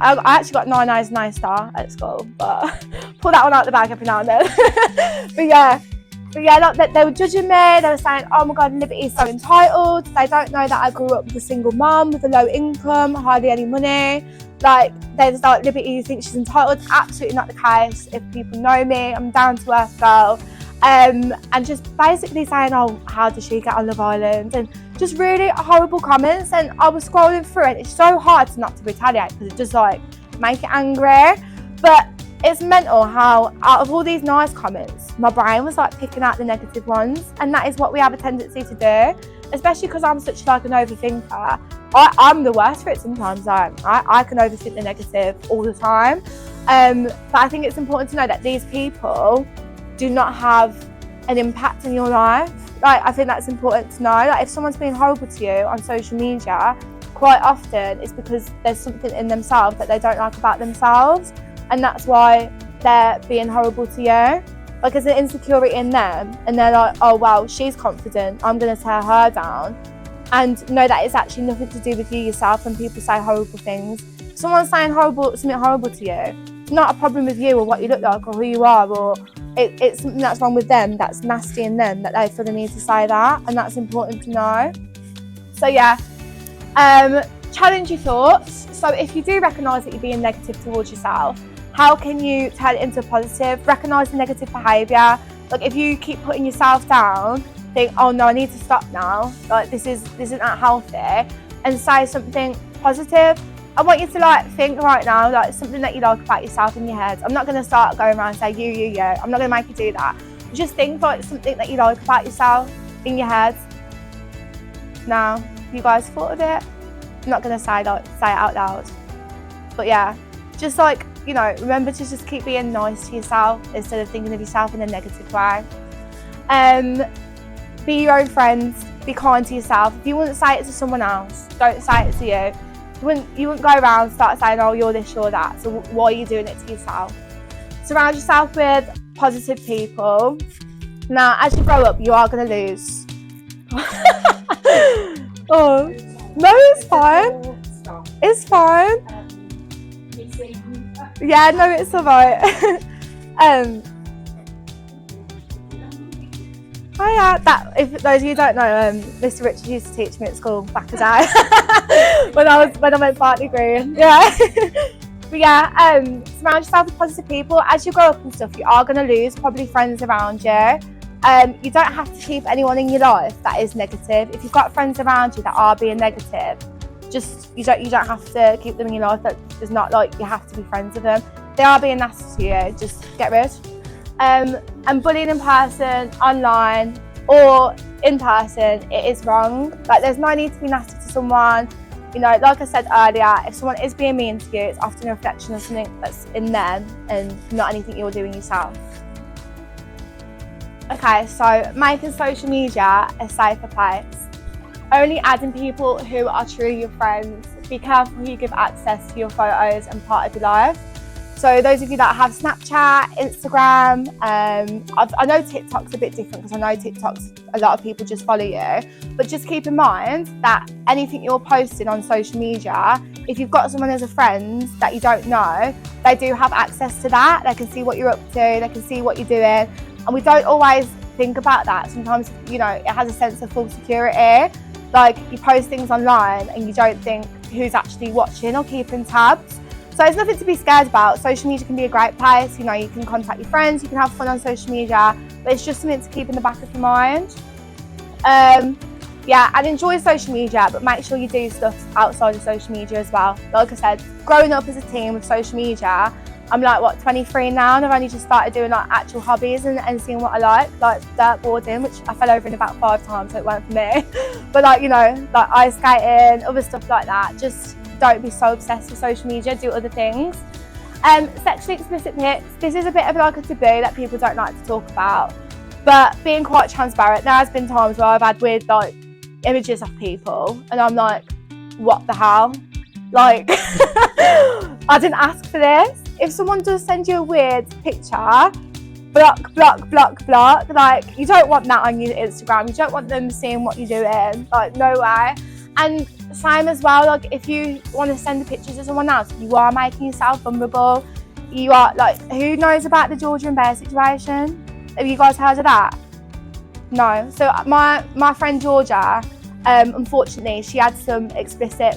I actually got 9 A's and 9 star at school, but pull that one out the bag every now and then. But yeah, like, they were judging me. They were saying, oh my God, Liberty is so entitled. They don't know that I grew up with a single mum with a low income, hardly any money. Like, they're just like, Liberty, you think she's entitled? Absolutely not the case. If people know me, I'm a down-to-earth girl. And just basically saying, oh, how does she get on Love Island? And just really horrible comments. And I was scrolling through it. It's so hard not to retaliate because it just like make it angry. But it's mental how out of all these nice comments, my brain was like picking out the negative ones. And that is what we have a tendency to do, especially because I'm such like an overthinker. I'm the worst for it sometimes. I can overthink the negative all the time. But I think it's important to know that these people do not have an impact in your life. Like, I think that's important to know. Like, if someone's being horrible to you on social media, quite often it's because there's something in themselves that they don't like about themselves, and that's why they're being horrible to you. Like, there's an insecurity in them, and they're like, oh well, she's confident, I'm gonna tear her down. And know that it's actually nothing to do with you yourself when people say horrible things. If someone's saying something horrible to you, it's not a problem with you or what you look like or who you are, or it's something that's wrong with them, that's nasty in them, that they feel the need to say that, and that's important to know. So yeah, challenge your thoughts. So if you do recognise that you're being negative towards yourself, how can you turn it into a positive? Recognise the negative behaviour. Like, if you keep putting yourself down, think, oh no, I need to stop now, like this isn't that healthy, and say something positive. I want you to like think right now, like something that you like about yourself in your head. I'm not going to start going around and say you. I'm not going to make you do that. Just think like something that you like about yourself in your head. Now, you guys thought of it? I'm not going to say it out loud. But yeah, just like, you know, remember to just keep being nice to yourself instead of thinking of yourself in a negative way. Be your own friends. Be kind to yourself. If you wouldn't say it to someone else, don't say it to you. You wouldn't go around and start saying, oh, you're this, you're that. So why are you doing it to yourself? Surround yourself with positive people. Now, as you grow up, you are going to lose. Oh, no, it's fine. It's fine. Yeah, no, it's alright. If those of you who don't know, Mr. Richard used to teach me at school back in the day when I went for art degree. Yeah. But yeah, surround yourself with positive people. As you grow up and stuff, you are going to lose probably friends around you. You don't have to keep anyone in your life that is negative. If you've got friends around you that are being negative, just you don't have to keep them in your life. That is not like you have to be friends with them. They are being nasty to you, just get rid. And bullying in person, online, or in person, it is wrong. Like, there's no need to be nasty to someone. You know, like I said earlier, if someone is being mean to you, it's often a reflection of something that's in them and not anything you're doing yourself. Okay, so making social media a safer place. Only adding people who are truly your friends. Be careful who you give access to your photos and part of your life. So those of you that have Snapchat, Instagram, I know TikTok's a bit different because I know TikTok's a lot of people just follow you. But just keep in mind that anything you're posting on social media, if you've got someone as a friend that you don't know, they do have access to that. They can see what you're up to, they can see what you're doing. And we don't always think about that. Sometimes, you know, it has a sense of false security. Like, you post things online and you don't think who's actually watching or keeping tabs. So it's nothing to be scared about. Social media can be a great place. You know, you can contact your friends, you can have fun on social media, but it's just something to keep in the back of your mind. Yeah, and enjoy social media, but make sure you do stuff outside of social media as well. Like I said, growing up as a teen with social media, I'm like, 23 now, and I've only just started doing like actual hobbies and seeing what I like dirt boarding, which I fell over in about 5 times, so it weren't for me. But like, you know, like ice skating, other stuff like that. Just don't be so obsessed with social media, do other things. Sexually explicit pics, this is a bit of like a taboo that people don't like to talk about, but being quite transparent, there has been times where I've had weird like images of people and I'm like, what the hell? Like, I didn't ask for this. If someone does send you a weird picture, block. Like, you don't want that on your Instagram. You don't want them seeing what you're doing. Like, no way. And same as well, like if you want to send the pictures to someone else, you are making yourself vulnerable. You are like, who knows about the Georgia and Bear situation? Have you guys heard of that? No. So my friend Georgia, unfortunately, she had some explicit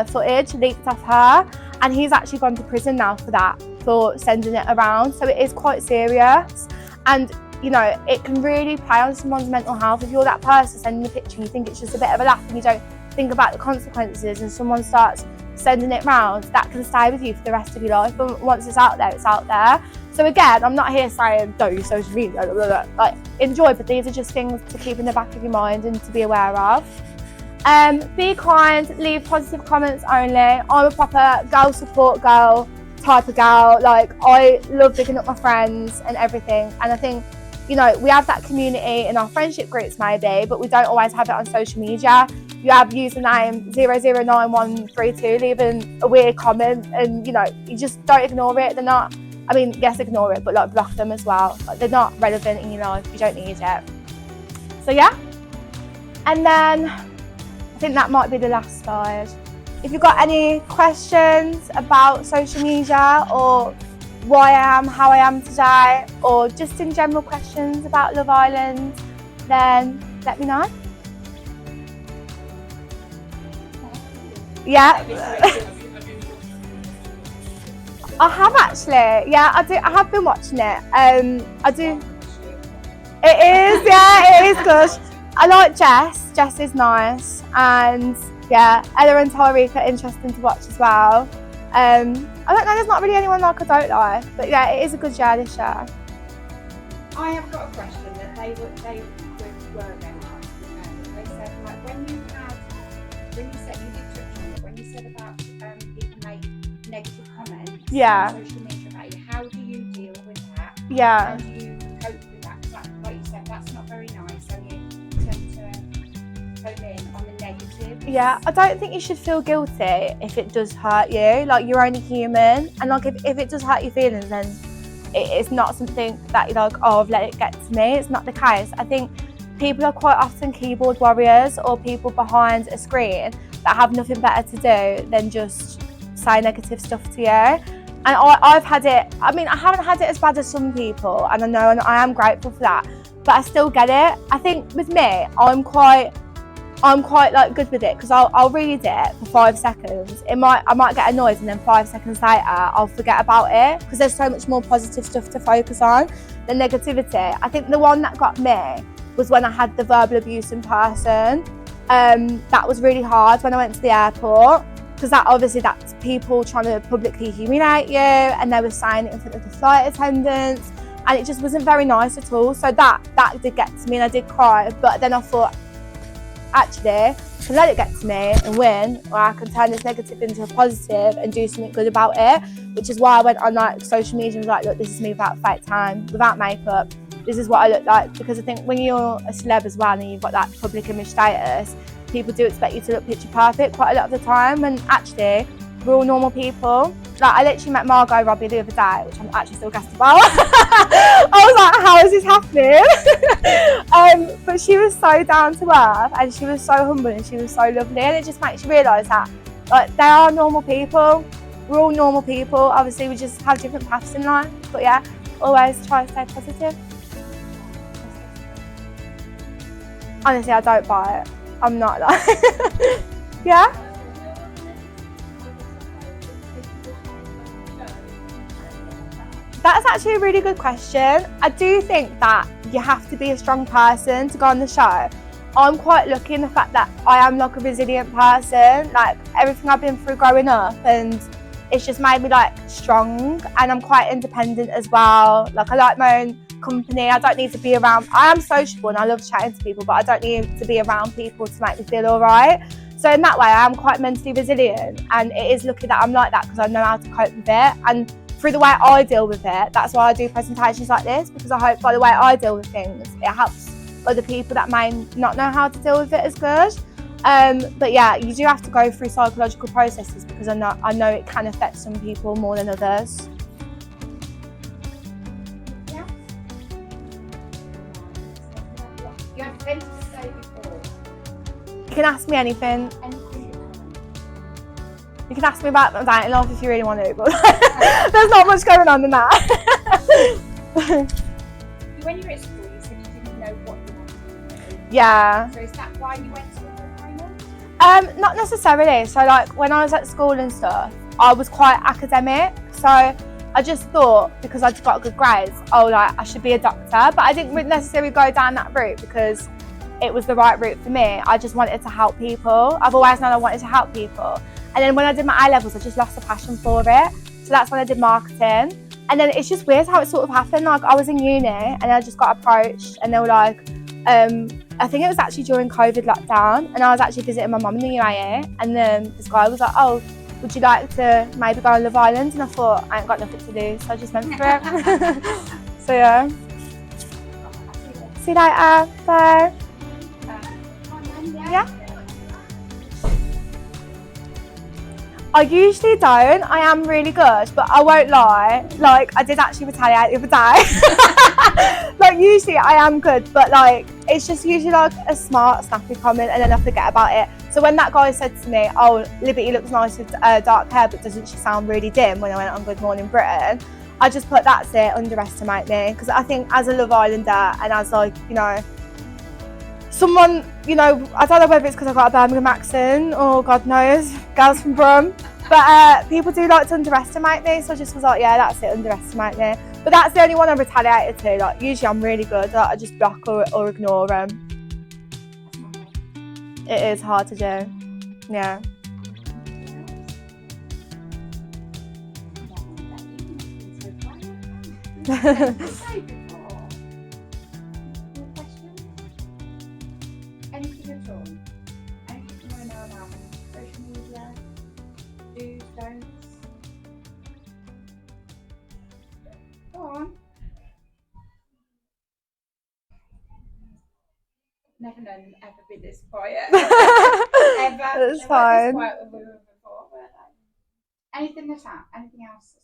footage leaked off her, and he's actually gone to prison now for that, for sending it around. So it is quite serious, and you know, it can really play on someone's mental health. If you're that person sending a picture and you think it's just a bit of a laugh and you don't think about the consequences, and someone starts sending it round, that can stay with you for the rest of your life. But once it's out there, it's out there. So again, I'm not here saying don't use social media, blah, blah, blah. Like, enjoy, but these are just things to keep in the back of your mind and to be aware of. Be kind, leave positive comments only. I'm a proper girl support girl type of girl. Like, I love picking up my friends and everything, and I think, you know, we have that community in our friendship groups maybe, but we don't always have it on social media. You have username 009132 leaving a weird comment, and you know, you just don't ignore it. They're not, I mean, yes, ignore it, but like block them as well. Like, they're not relevant in your life. You don't need it. So yeah. And then I think that might be the last slide. If you've got any questions about social media, or why I am how I am today, or just in general questions about Love Island, then let me know. Yeah. I have actually. Yeah, I do. I have been watching it. I do. It is. Yeah, it is good. I like Jess. Jess is nice, and yeah, Ella and Tyreek are interesting to watch as well. I don't know. There's not really anyone like I don't like, but yeah, it is a good show. This show. I have got a question that they were going to ask. They said, like, when you said, you did touch on it, when you said about people make negative comments on social media about you, how do you deal with that? Yeah. How do you cope with that? Because like you said, that's not very nice, so you tend to home in on the negative. Yeah, I don't think you should feel guilty if it does hurt you. Like, you're only human, and like if it does hurt your feelings, then it's not something that you're like, oh, I've let it get to me. It's not the case. I think people are quite often keyboard warriors, or people behind a screen that have nothing better to do than just say negative stuff to you. And I've had it. I mean, I haven't had it as bad as some people, and I know, and I am grateful for that, but I still get it. I think with me, I'm quite like good with it, because I'll read it for 5 seconds. I might get annoyed, and then 5 seconds later I'll forget about it, because there's so much more positive stuff to focus on than negativity. I think the one that got me was when I had the verbal abuse in person. That was really hard when I went to the airport, because that's people trying to publicly humiliate you, and they were saying it in front of the flight attendants, and it just wasn't very nice at all. So that did get to me, and I did cry. But then I thought, actually, I can let it get to me and win, or I can turn this negative into a positive and do something good about it, which is why I went on like social media and was like, look, this is me without fake tan, without makeup, this is what I look like. Because I think when you're a celeb as well, and you've got that public image status, people do expect you to look picture perfect quite a lot of the time, and actually we're all normal people. Like, I literally met Margot Robbie the other day, which I'm actually still gassed about. I was like, how is this happening? But she was so down to earth, and she was so humble, and she was so lovely, and it just makes you realise that, like, they are normal people. We're all normal people. Obviously, we just have different paths in life. But yeah, always try to stay positive. Honestly, I don't buy it. I'm not like, yeah. That's actually a really good question. I do think that you have to be a strong person to go on the show. I'm quite lucky in the fact that I am like a resilient person. Like, everything I've been through growing up, and it's just made me like strong, and I'm quite independent as well. Like, I like my own company. I don't need to be around. I am sociable and I love chatting to people, but I don't need to be around people to make me feel all right. So in that way, I am quite mentally resilient, and it is lucky that I'm like that, because I know how to cope with it. And through the way I deal with it, that's why I do presentations like this, because I hope by the way I deal with things, it helps other people that may not know how to deal with it as good. But yeah, you do have to go through psychological processes, because I know it can affect some people more than others. Yeah. You have plenty to say before. You can ask me anything. Anything. You can ask me about my dating life if you really want to, but there's not much going on in that. When you were at school, you said you didn't know what you wanted to do. Yeah. So is that why you went to the Not necessarily. So like when I was at school and stuff, I was quite academic. So I just thought because I got good grades, like I should be a doctor. But I didn't necessarily go down that route because it was the right route for me. I just wanted to help people. I've always known I wanted to help people. And then when I did my A-levels, I just lost the passion for it. So that's when I did marketing. And then it's just weird how it sort of happened. Like I was in uni and I just got approached and they were like, I think it was actually during COVID lockdown and I was actually visiting my mum in the UAE and then this guy was like, oh, would you like to maybe go on Love Island? And I thought, I ain't got nothing to do, so I just went for it. So yeah. See you later, bye. Yeah. I usually don't. I am really good, but I won't lie. Like, I did actually retaliate the other day. Like, usually I am good, but like, it's just usually like a smart, snappy comment, and then I forget about it. So when that guy said to me, "Oh, Liberty looks nice with dark hair, but doesn't she sound really dim?" when I went on Good Morning Britain, I just put that's it. Underestimate me, because I think as a Love Islander and as like someone, I don't know whether it's because I've got a Birmingham accent or God knows, girls from Brum, but people do like to underestimate me, so I just was like, yeah, that's it, underestimate me. But that's the only one I retaliated to. Like, usually I'm really good, like, I just block or ignore them. It is hard to do, yeah. Anything at all? Anything you want to know about social media? Do's, don'ts? Go on. Never known ever been this quiet. Ever. It's fine. Anything else? Anything else?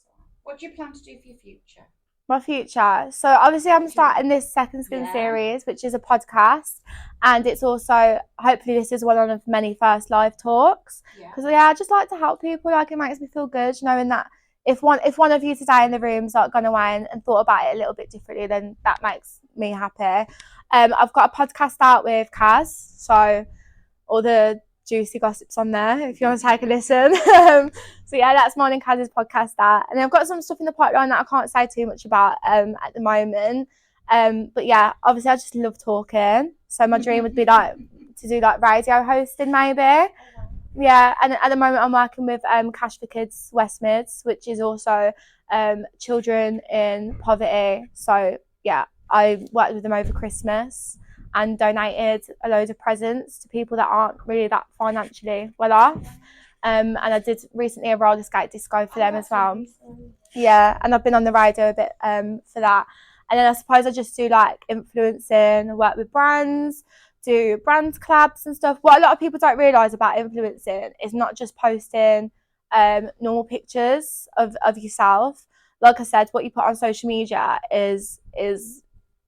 What do you plan to do for your future? My future. So obviously I'm starting this Second Skin series, which is a podcast, and it's also, hopefully this is one of many first live talks, because I just like to help people. Like, it makes me feel good knowing that if one of you today in the room's like gone away and thought about it a little bit differently, then that makes me happy. I've got a podcast out with Kaz, so all the juicy gossips on there if you want to take a listen. So yeah, that's mine and Kaz's podcast that, and I've got some stuff in the pipeline that I can't say too much about at the moment, but yeah, obviously I just love talking, so my dream would be like to do like radio hosting maybe. Yeah, and at the moment I'm working with Cash for Kids West Mids, which is also children in poverty. So yeah, I worked with them over Christmas and donated a load of presents to people that aren't really that financially well off. And I did recently a roller skate disco for them as well. Yeah, and I've been on the radio a bit for that. And then I suppose I just do like influencing, work with brands, do brand collabs and stuff. What a lot of people don't realise about influencing is not just posting normal pictures of yourself. Like I said, what you put on social media is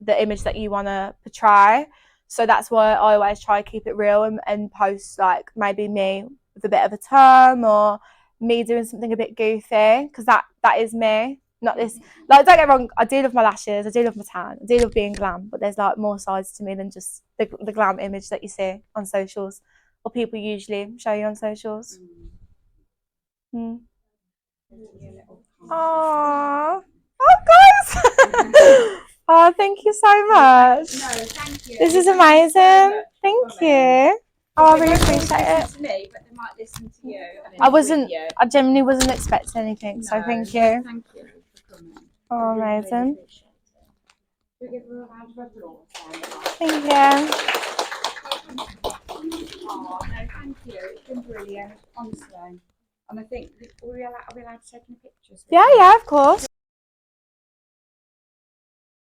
the image that you want to portray. So that's why I always try to keep it real and post like maybe me with a bit of a term or me doing something a bit goofy, because that is me. Not this, like, don't get me wrong, I do love my lashes, I do love my tan, I do love being glam, but there's like more sides to me than just the glam image that you see on socials, or people usually show you on socials. Aww. Oh guys. Oh, thank you so much. No, thank you. This is amazing. Thank you. Oh, I really appreciate it. To me, but they might listen to you. I genuinely wasn't expecting anything, so thank you. Thank you for coming. Oh, amazing. We give her a round of applause. Thank you. Oh, no, thank you. It's been brilliant, honestly. And I think, are we allowed to take any pictures? Yeah, of course.